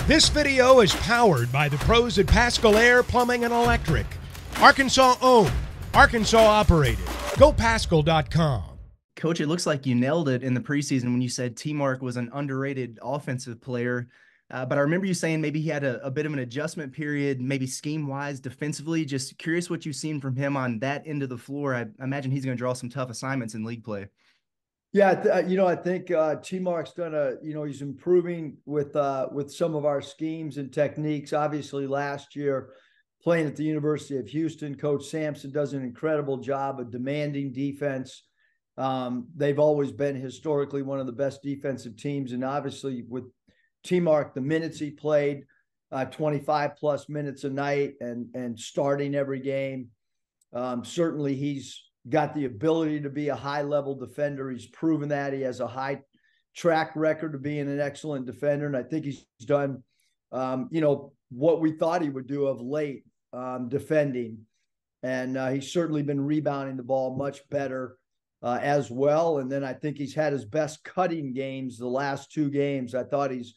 This video is powered by the pros at Pascal Air Plumbing and Electric. Arkansas owned, Arkansas operated. GoPascal.com. Coach, it looks like you nailed it in the preseason when you said T-Mark was an underrated offensive player. But I remember you saying maybe he had a bit of an adjustment period, maybe scheme-wise, defensively. Just curious what you've seen from him on that end of the floor. I imagine he's going to draw some tough assignments in league play. Yeah, I think T-Mark's done he's improving with some of our schemes and techniques. Obviously, last year playing at the University of Houston, Coach Sampson does an incredible job of demanding defense. They've always been historically one of the best defensive teams, and obviously with T-Mark, the minutes he played, 25 plus minutes a night and starting every game. Certainly he's got the ability to be a high-level defender. He's proven that. He has a high track record of being an excellent defender, and I think he's done, what we thought he would do of late, defending. And he's certainly been rebounding the ball much better as well. And then I think he's had his best cutting games the last two games. I thought he's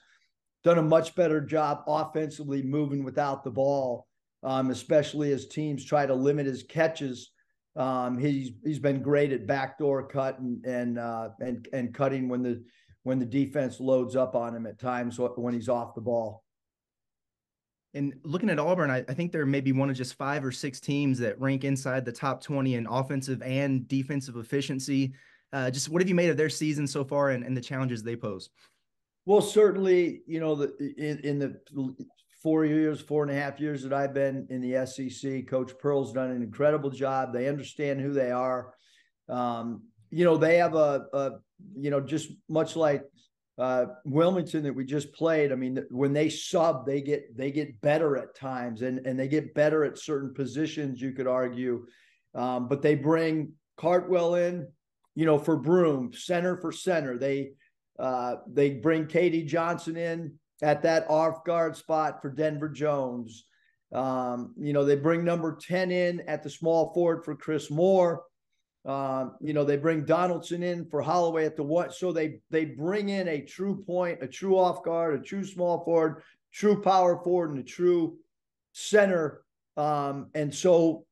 done a much better job offensively moving without the ball, especially as teams try to limit his catches. He's been great at backdoor cut and cutting when the defense loads up on him at times when he's off the ball. And looking at Auburn, I think they're maybe one of just 5 or 6 teams that rank inside the top 20 in offensive and defensive efficiency. Just what have you made of their season so far and the challenges they pose? Well, certainly, in the 4.5 years that I've been in the SEC, Coach Pearl's done an incredible job. They understand who they are. They have just much like Wilmington that we just played. I mean, when they sub, they get better at times and they get better at certain positions, you could argue. But they bring Cartwell in, for Broome, center for center. They bring Katie Johnson in at that off guard spot for Denver Jones. They bring number 10 in at the small forward for Chris Moore. They bring Donaldson in for Holloway at the one. So they bring in a true point, a true off guard, a true small forward, true power forward, and a true center. And so,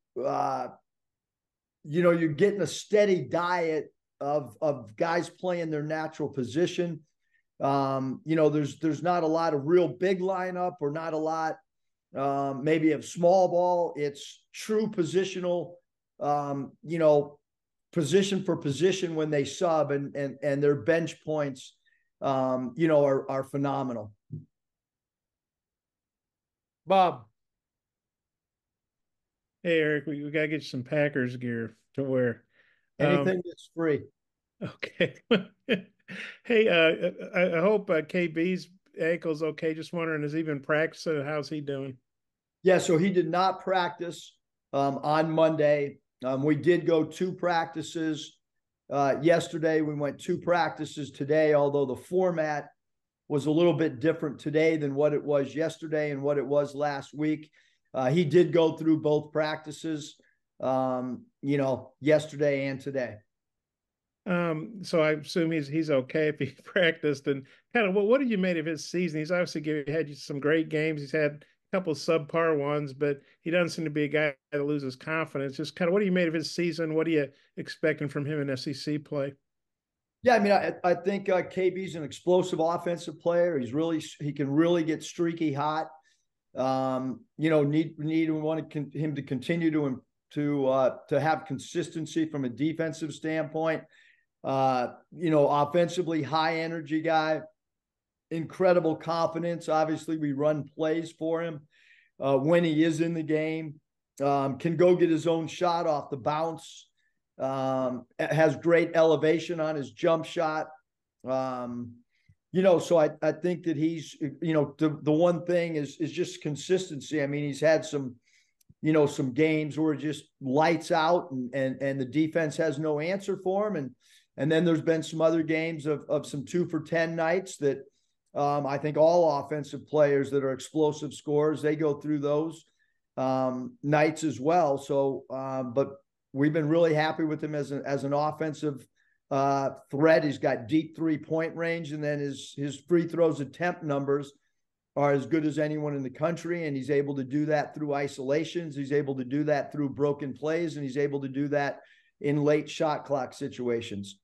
you're getting a steady diet of guys playing their natural position. There's not a lot of real big lineup or not a lot maybe of small ball. It's true positional, position for position when they sub and their bench points, are phenomenal. Bob. Hey, Eric, we got to get you some Packers gear to wear. Anything that's free. Okay. Hey, I hope KB's ankle's okay. Just wondering, has he been practicing? How's he doing? Yeah, so he did not practice on Monday. We did go 2 practices yesterday. We went 2 practices today, although the format was a little bit different today than what it was yesterday and what it was last week. He did go through both practices, yesterday and today. So I assume he's okay if he practiced. And kind of what have you made of his season? He's obviously had some great games. He's had a couple of subpar ones, but he doesn't seem to be a guy that loses confidence. Just kind of what have you made of his season? What are you expecting from him in SEC play? Yeah, I mean, I think KB's an explosive offensive player. He can really get streaky hot. Want him to continue to have consistency from a defensive standpoint. Offensively, high energy guy, incredible confidence. Obviously, we run plays for him when he is in the game. Can go get his own shot off the bounce. Has great elevation on his jump shot. So I think that he's, the one thing is just consistency. I mean, he's had some games where it just lights out and the defense has no answer for him. And then there's been some other games of some 2 for 10 nights that I think all offensive players that are explosive scorers, they go through those nights as well. So, but we've been really happy with him as an offensive threat. He's got deep 3-point range, and then his free throws attempt numbers are as good as anyone in the country, and he's able to do that through isolations. He's able to do that through broken plays, and he's able to do that in late shot clock situations.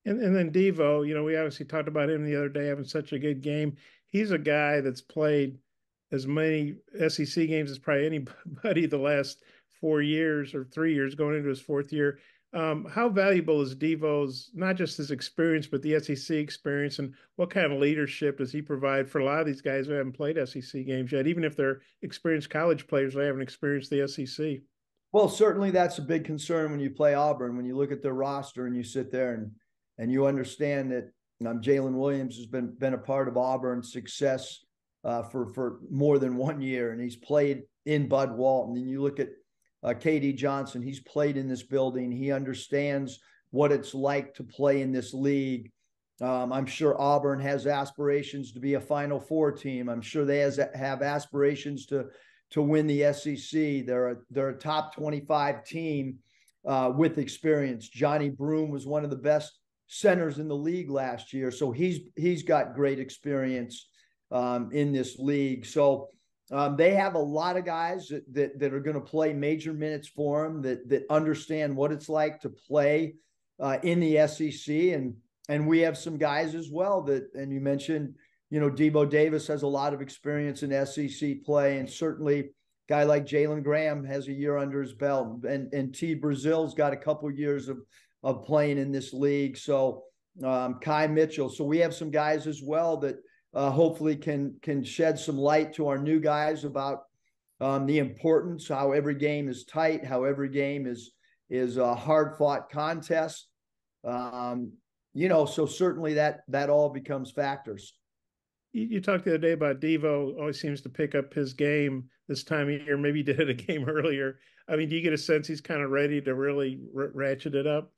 And then Devo, we obviously talked about him the other day having such a good game. He's a guy that's played as many SEC games as probably anybody the last 4 years or 3 years, going into his fourth year. How valuable is Devo's, not just his experience, but the SEC experience, and what kind of leadership does he provide for a lot of these guys who haven't played SEC games yet, even if they're experienced college players, they haven't experienced the SEC? Well, certainly that's a big concern when you play Auburn, when you look at their roster and you sit there and you understand that Jalen Williams has been a part of Auburn's success for more than 1 year, and he's played in Bud Walton. And you look at KD Johnson, he's played in this building. He understands what it's like to play in this league. I'm sure Auburn has aspirations to be a Final Four team. I'm sure they have aspirations to win the SEC. They're a top 25 team with experience. Johnny Broome was one of the best centers in the league last year, so he's got great experience in this league. So they have a lot of guys that are going to play major minutes for them, that understand what it's like to play in the SEC, and we have some guys as well and you mentioned, Devo Davis has a lot of experience in SEC play, and certainly a guy like Jalen Graham has a year under his belt, and T. Brazil's got a couple years of playing in this league. So Kai Mitchell. So we have some guys as well that hopefully can shed some light to our new guys about the importance, how every game is tight, how every game is a hard-fought contest. So certainly that all becomes factors. You talked the other day about Devo always seems to pick up his game this time of year. Maybe he did it a game earlier. I mean, do you get a sense he's kind of ready to really ratchet it up?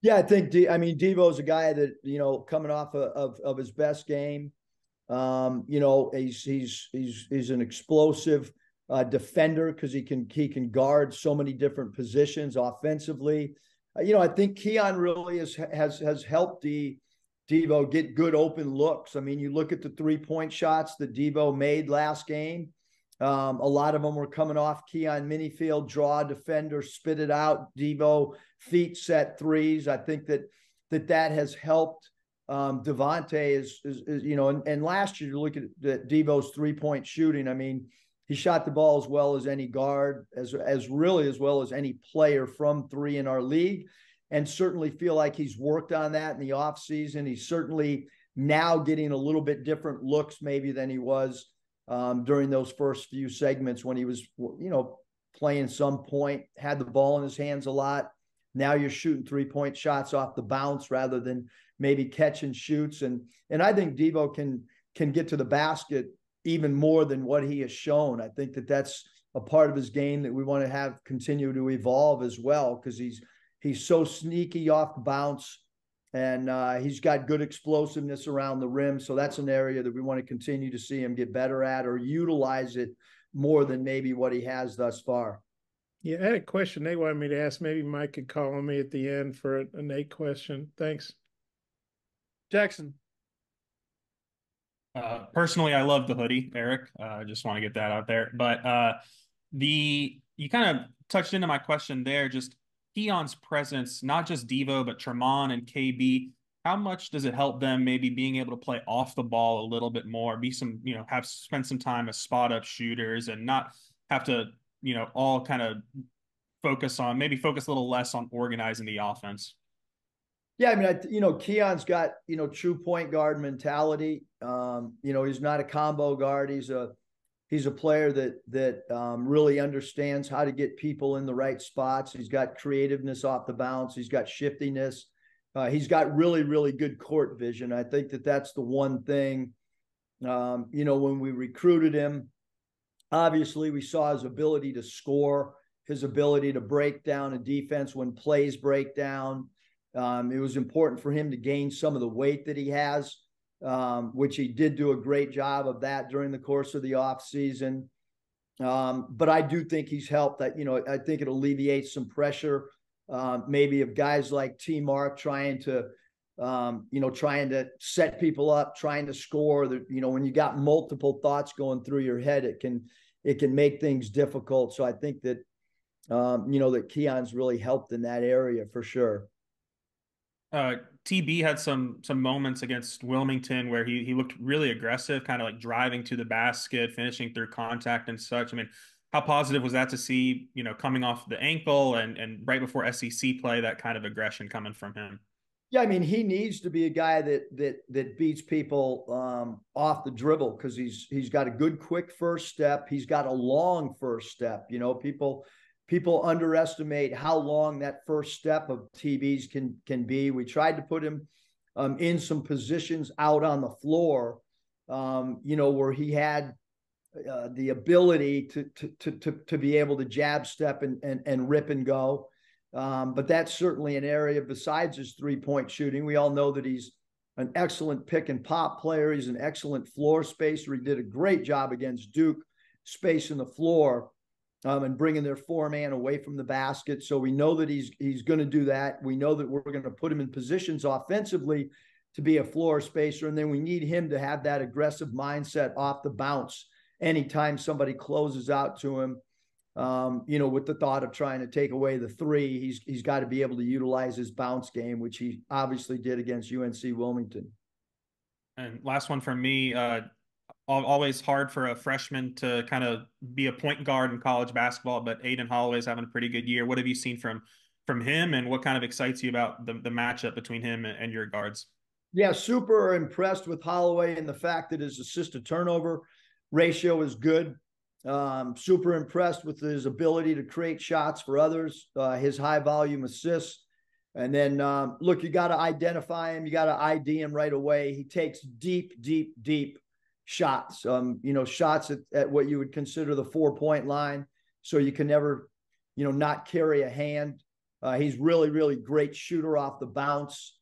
Yeah, I think Devo's a guy that, coming off of his best game. He's an explosive defender because he can guard so many different positions offensively. I think Keon really has helped Devo get good open looks. I mean, you look at the 3-point shots that Devo made last game. A lot of them were coming off Keon Minifield, draw defender, spit it out. Devo feet set threes. I think that has helped. Devontae is and last year you look at Devo's 3-point shooting. I mean, he shot the ball as well as any guard, as well as any player from three in our league, and certainly feel like he's worked on that in the offseason. He's certainly now getting a little bit different looks maybe than he was during those first few segments when he was, playing some point, had the ball in his hands a lot. Now you're shooting 3-point shots off the bounce rather than maybe catch and shoots. And I think Devo can get to the basket even more than what he has shown. I think that's a part of his game that we want to have continue to evolve as well, because he's so sneaky off the bounce, and he's got good explosiveness around the rim. So that's an area that we want to continue to see him get better at, or utilize it more than maybe what he has thus far. Yeah, I had a question they wanted me to ask. Maybe Mike could call on me at the end for a Nate question. Thanks. Jackson. Personally, I love the hoodie, Eric. I just want to get that out there. But you kind of touched into my question there, just Keon's presence, not just Devo, but Tremont and KB. How much does it help them maybe being able to play off the ball a little bit more, spend some time as spot up shooters, and not have to, all kind of focus a little less on organizing the offense? Yeah, I mean, Keon's got, true point guard mentality. He's not a combo guard. He's a player that really understands how to get people in the right spots. He's got creativeness off the bounce. He's got shiftiness. He's got really, really good court vision. I think that's the one thing, when we recruited him, obviously we saw his ability to score, his ability to break down a defense when plays break down. It was important for him to gain some of the weight that he has, which he did do a great job of that during the course of the offseason. But I do think he's helped that, I think it alleviates some pressure, maybe of guys like T. Mark trying to trying to set people up, trying to score. When you got multiple thoughts going through your head, it can make things difficult. So I think that, that Keon's really helped in that area for sure. TB had some moments against Wilmington where he looked really aggressive, kind of like driving to the basket, finishing through contact and such. I mean, how positive was that to see, coming off the ankle and right before SEC play, that kind of aggression coming from him? Yeah, I mean, he needs to be a guy that beats people off the dribble, because he's got a good quick first step. He's got a long first step. People underestimate how long that first step of TB's can be. We tried to put him in some positions out on the floor, where he had the ability to be able to jab step and rip and go. But that's certainly an area besides his 3-point shooting. We all know that he's an excellent pick and pop player. He's an excellent floor spacer. He did a great job against Duke, spacing the floor and bringing their 4-man away from the basket. So we know that he's going to do that. We know that we're going to put him in positions offensively to be a floor spacer. And then we need him to have that aggressive mindset off the bounce anytime somebody closes out to him. With the thought of trying to take away the three, he's got to be able to utilize his bounce game, which he obviously did against UNC Wilmington. And last one from me, always hard for a freshman to kind of be a point guard in college basketball, but Aiden Holloway's having a pretty good year. What have you seen from him, and what kind of excites you about the matchup between him and your guards? Yeah, super impressed with Holloway and the fact that his assist to turnover ratio is good. Super impressed with his ability to create shots for others, his high volume assists. And then, look, you got to identify him. You got to ID him right away. He takes deep shots, shots at what you would consider the 4-point line. So you can never, not carry a hand. He's really great shooter off the bounce.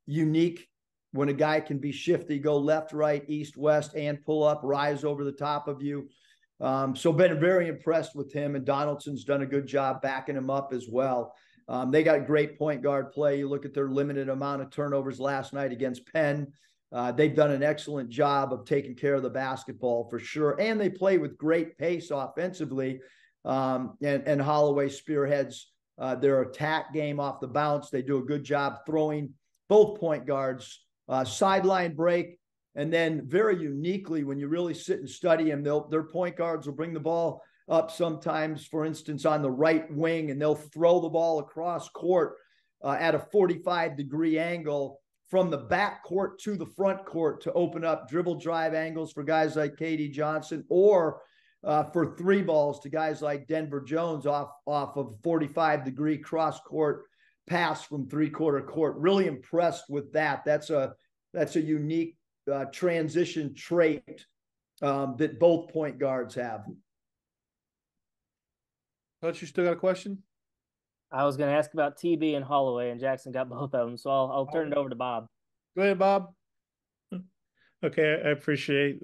Unique when a guy can be shifty, go left, right, east, west, and pull up, rise over the top of you. So been very impressed with him, and Donaldson's done a good job backing him up as well. They got great point guard play. You look at their limited amount of turnovers last night against Penn. They've done an excellent job of taking care of the basketball for sure. And they play with great pace offensively. And Holloway spearheads their attack game off the bounce. They do a good job throwing both point guards sideline break. And then very uniquely, when you really sit and study them, their point guards will bring the ball up sometimes, for instance, on the right wing, and they'll throw the ball across court at a 45-degree angle from the back court to the front court to open up dribble drive angles for guys like KD Johnson, or for 3 balls to guys like Denver Jones off of 45-degree cross court pass from 3-quarter court. Really impressed with that. That's a unique transition trait that both point guards have. Coach, you still got a question? I was going to ask about TB and Holloway, and Jackson got both of them, so I'll turn it over to Bob. Go ahead, Bob. Okay, I appreciate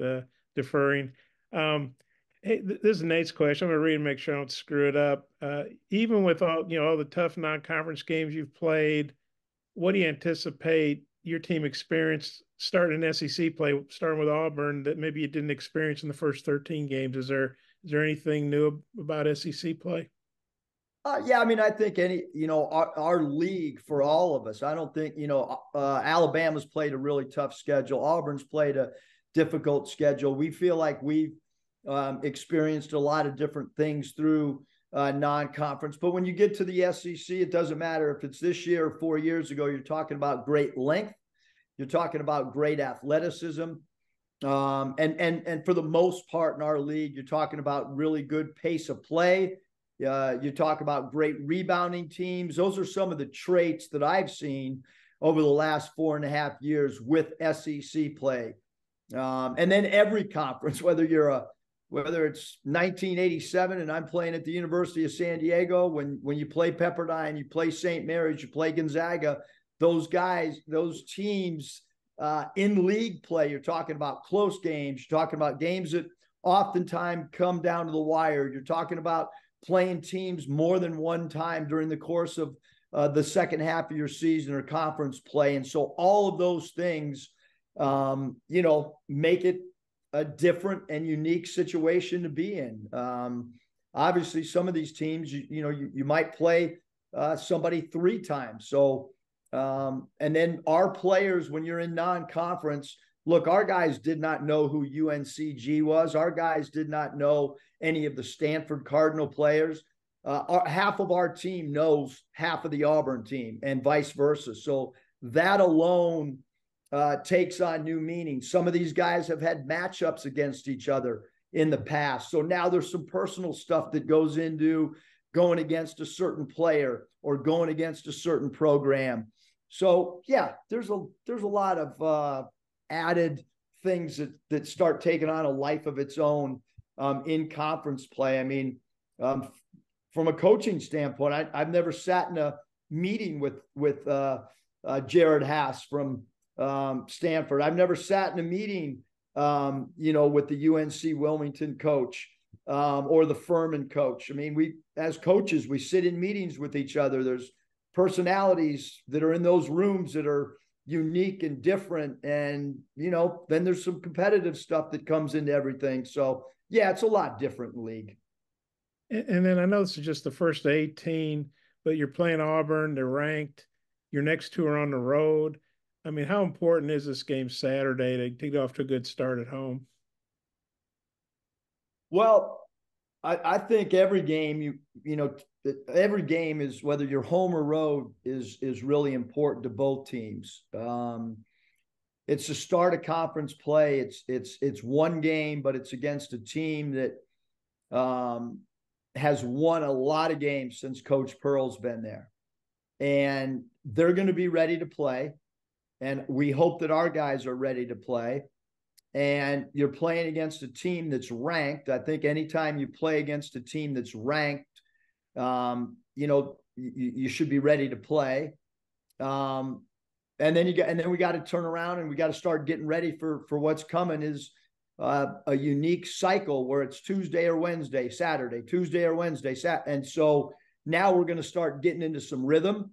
deferring. Hey, this is Nate's question. I'm going to read and make sure I don't screw it up. Even with all the tough non-conference games you've played, what do you anticipate your team experienced starting in SEC play, starting with Auburn, that maybe you didn't experience in the first 13 games? Is there anything new about SEC play? Yeah, I mean, I think our league, for all of us, I don't think, Alabama's played a really tough schedule. Auburn's played a difficult schedule. We feel like we've experienced a lot of different things through non-conference. But when you get to the SEC, it doesn't matter if it's this year or 4 years ago. You're talking about great length. You're talking about great athleticism. And for the most part in our league, you're talking about really good pace of play. You talk about great rebounding teams. Those are some of the traits that I've seen over the last 4.5 years with SEC play. And then every conference, whether it's 1987 and I'm playing at the University of San Diego, when you play Pepperdine, you play St. Mary's, you play Gonzaga, those guys, those teams in league play, you're talking about close games. You're talking about games that oftentimes come down to the wire. You're talking about playing teams more than one time during the course of the second half of your season or conference play. And so all of those things, make it a different and unique situation to be in. Obviously, some of these teams, you might play somebody 3 times. So, and then our players, when you're in non-conference, look, our guys did not know who UNCG was. Our guys did not know any of the Stanford Cardinal players. Half of our team knows half of the Auburn team and vice versa. So that alone takes on new meaning. Some of these guys have had matchups against each other in the past. So now there's some personal stuff that goes into going against a certain player or going against a certain program. So yeah, there's a lot of added things that start taking on a life of its own in conference play. I mean, from a coaching standpoint, I've never sat in a meeting with Jared Haas from Stanford. I've never sat in a meeting, with the UNC Wilmington coach or the Furman coach. I mean, we as coaches, we sit in meetings with each other. There's personalities that are in those rooms that are unique and different. And, then there's some competitive stuff that comes into everything. So yeah, it's a lot different in the league. And then I know this is just the first 18, but you're playing Auburn, they're ranked. Your next 2 are on the road. I mean, how important is this game Saturday to get off to a good start at home? Well, I think every game, every game is, whether you're home or road, is really important to both teams. It's the start of conference play. It's one game, but it's against a team that has won a lot of games since Coach Pearl's been there. And they're going to be ready to play. And we hope that our guys are ready to play. And you're playing against a team that's ranked. I think anytime you play against a team that's ranked, you should be ready to play. And then we got to turn around and we got to start getting ready for what's coming is a unique cycle where it's Tuesday or Wednesday, Saturday, Tuesday or Wednesday, And so now we're going to start getting into some rhythm.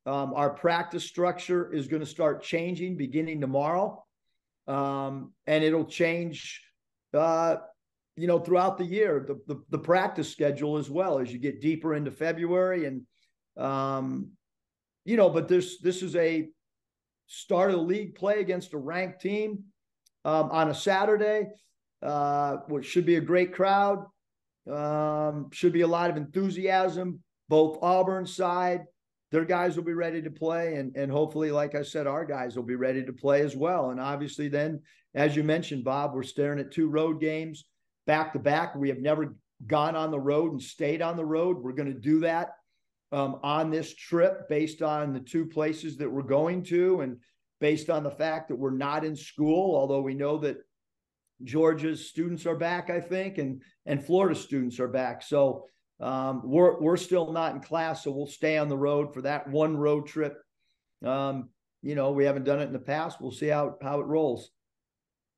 Our practice structure is going to start changing beginning tomorrow. And it'll change, throughout the year, the practice schedule as well as you get deeper into February. And, but this is a start of the league play against a ranked team on a Saturday, which should be a great crowd. Should be a lot of enthusiasm, both Auburn side. Their guys will be ready to play. And hopefully, like I said, our guys will be ready to play as well. And obviously then, as you mentioned, Bob, we're staring at 2 road games back to back. We have never gone on the road and stayed on the road. We're going to do that on this trip based on the 2 places that we're going to and based on the fact that we're not in school, although we know that Georgia's students are back, I think, and Florida students are back. So we're still not in class, so we'll stay on the road for that one road trip. We haven't done it in the past. We'll see how it rolls.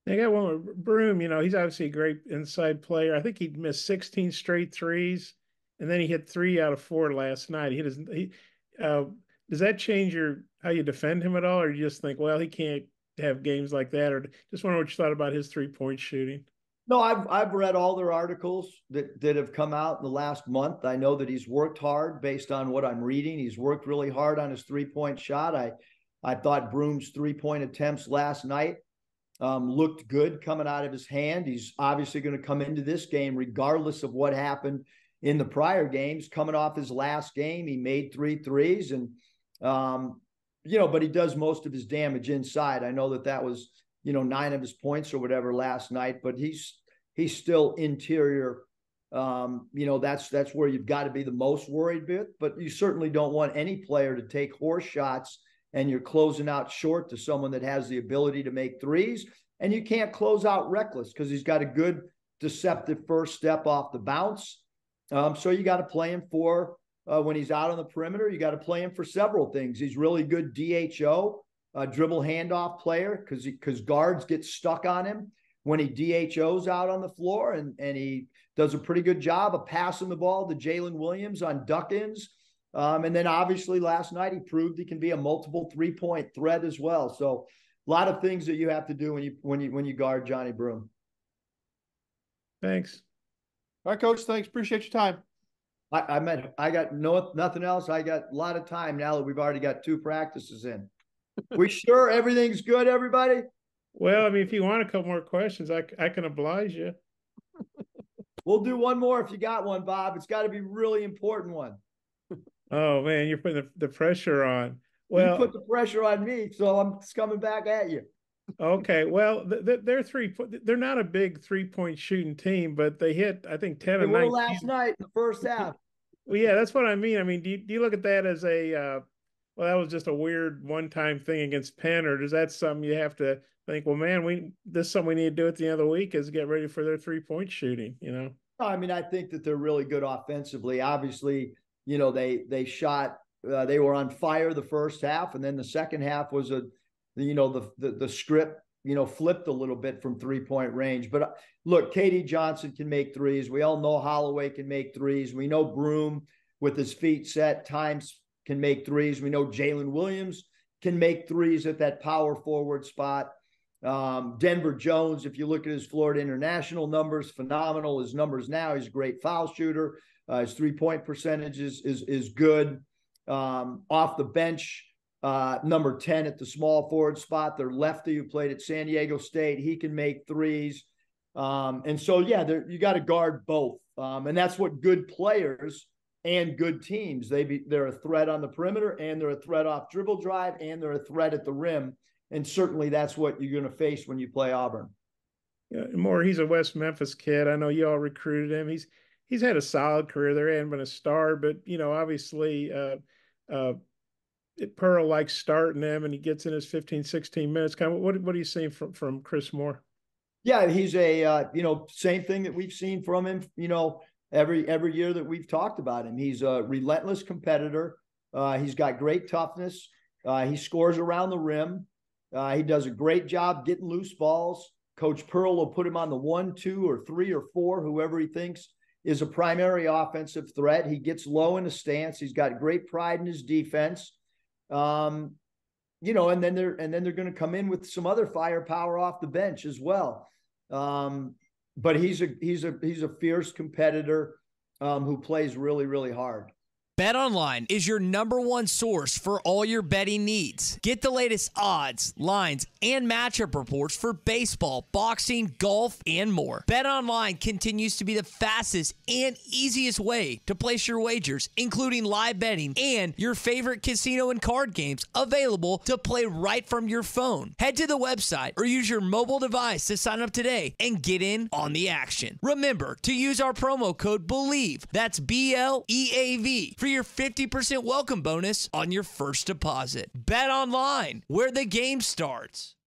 I got one more. Broom, he's obviously a great inside player. I think he missed 16 straight threes, and then he hit 3 out of 4 last night. Does that change how you defend him at all, or you just think, well, he can't have games like that, or just wonder what you thought about his 3-point shooting? No, I've read all their articles that have come out in the last month. I know that he's worked hard based on what I'm reading. He's worked really hard on his 3-point shot. I thought Broom's 3-point attempts last night looked good coming out of his hand. He's obviously going to come into this game, regardless of what happened in the prior games. Coming off his last game, he made 3 threes, and but he does most of his damage inside. I know that was 9 of his points or whatever last night, but he's still interior. That's where you've got to be the most worried with, but you certainly don't want any player to take horse shots and you're closing out short to someone that has the ability to make threes. And you can't close out reckless because he's got a good deceptive first step off the bounce. So you got to play him for when he's out on the perimeter, you got to play him for several things. He's really good DHO, dribble handoff player, because guards get stuck on him when he DHOs out on the floor, and he does a pretty good job of passing the ball to Jalen Williams on duck-ins. And then obviously last night he proved he can be a multiple three-point threat as well. So a lot of things that you have to do when you guard Johnny Broome. Thanks. All right, Coach. Thanks. Appreciate your time. I got nothing else. I got a lot of time now that we've already got 2 practices in. We sure everything's good, everybody? Well, I mean, if you want a couple more questions, I can oblige you. We'll do one more if you got one, Bob. It's got to be a really important one. Oh man, you're putting the pressure on. Well, you put the pressure on me, so I'm coming back at you. Okay, well, they're not a big 3-point shooting team, but they hit, I think, 10 They and were 19 last night in the first half. Well, yeah, that's what I mean. I mean, do you look at that as well, that was just a weird one-time thing against Penn, or is that something you have to think, well, man, this is something we need to do at the end of the week is get ready for their 3-point shooting, you know? I mean, I think that they're really good offensively. Obviously, you know, they shot, they were on fire the first half, and then the second half was the script, you know, flipped a little bit from 3-point range. But look, KD Johnson can make threes. We all know Holloway can make threes. We know Broome with his feet set times can make threes. We know Jalen Williams can make threes at that power forward spot. Denver Jones, if you look at his Florida International numbers, phenomenal. His numbers now, he's a great foul shooter. His 3-point percentage is good. Off the bench, number 10 at the small forward spot, their lefty who played at San Diego State, he can make threes. And so, yeah, you got to guard both. And that's what good players and good teams, they're a threat on the perimeter, and they're a threat off dribble drive, and they're a threat at the rim. And certainly that's what you're going to face when you play Auburn. Yeah, Moore, he's a West Memphis kid. I know you all recruited him. He's had a solid career. There hasn't been a star, but, you know, obviously Pearl likes starting him, and he gets in his 15, 16 minutes. Kind of, what are you seeing from Chris Moore? Yeah, he's a, same thing that we've seen from him, you know, every year that we've talked about him. He's a relentless competitor. He's got great toughness. He scores around the rim. He does a great job getting loose balls. Coach Pearl will put him on the 1, 2, or 3, or 4, whoever he thinks is a primary offensive threat. He gets low in the stance. He's got great pride in his defense. And then they're going to come in with some other firepower off the bench as well. But he's a fierce competitor who plays really, really hard. BetOnline is your #1 source for all your betting needs. Get the latest odds, lines, and matchup reports for baseball, boxing, golf, and more. BetOnline continues to be the fastest and easiest way to place your wagers, including live betting and your favorite casino and card games available to play right from your phone. Head to the website or use your mobile device to sign up today and get in on the action. Remember to use our promo code BELIEVE, that's BLEAV, for your 50% welcome bonus on your first deposit. Bet online, where the game starts.